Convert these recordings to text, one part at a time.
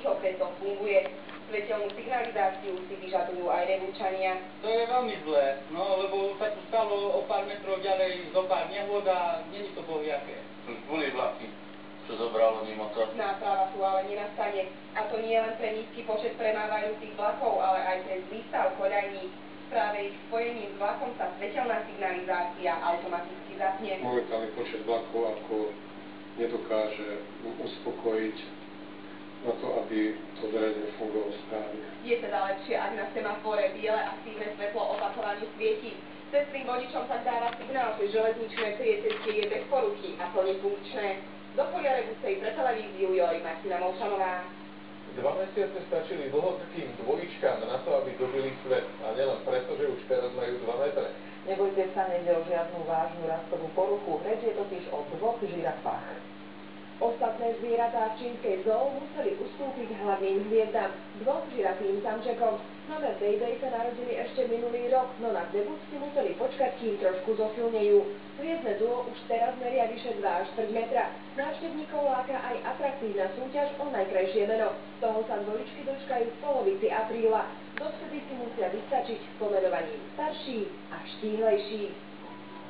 rýchlo preto funguje. Svetelnú signalizáciu si vyžadujú aj Revúčania. To je veľmi zlé, no lebo sa tu stalo o pár metrov ďalej zo pár nehôd a není to bohviaké. Boli vlaky, čo zobralo mimo to. Náprava tu ale nenastane. A to nie len pre nízky počet premávajúcich vlakov, ale aj pre zlý stav koľají. Práve ich spojením s vlakom sa svetelná signalizácia automaticky zapne. Momentálny počet vlakov ako nedokáže uspokojiť na to, aby to zariadenie fungovalo správne. Je teda lepšie, ak na semafore biele aktívne svetlo opakovane svieti. Cestným vodičom tak dáva signál, že železničné priecestie je bez poruchy a plne funkčné. Do Poliarebucej pre televíziu Joj Martina Molčanová. 2 mesiace stačili dlhokým dvojičkám na to, aby dobili svet. A nielen preto, že už teraz majú 2 metre. Nebojte sa, nejde o žiadnu vážnu rastovú poruchu. Reč je totiž o 2 žirafách. Ostatné zvieratá v čínskej zoo museli ustúpiť hlavným hviezdam, 2 žirafým samčekom. Nové baby sa narodili ešte minulý rok, no na debut si museli počkať, kým trošku zosilnejú. Hviezdne duo už teraz meria vyše 2 až 3 metra. Návštevníkov láka aj atraktívna súťaž o najkrajšie meno. Toho sa dvojičky dočkajú v polovici apríla. Dovtedy si musia vystačiť pomenovaním starší a štíhlejší.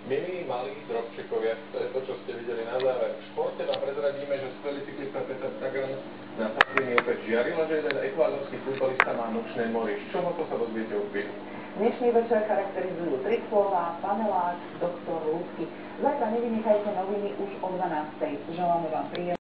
Milí, malí drobčekovia, to je to, čo ste videli na záver. V športe vám prezradíme, že skvelý cyklista Peter Sagan na Tatríne opäť žiaril a že jeden ekvádorský futbalista má nočné mory. Z čoho to sa dozviete o chvíľu? Dnešný večer charakterizujú 3 slova: panelák, doktor, ľudský. Zajtra nevynechajte noviny už o 12:00. Želáme vám príjemný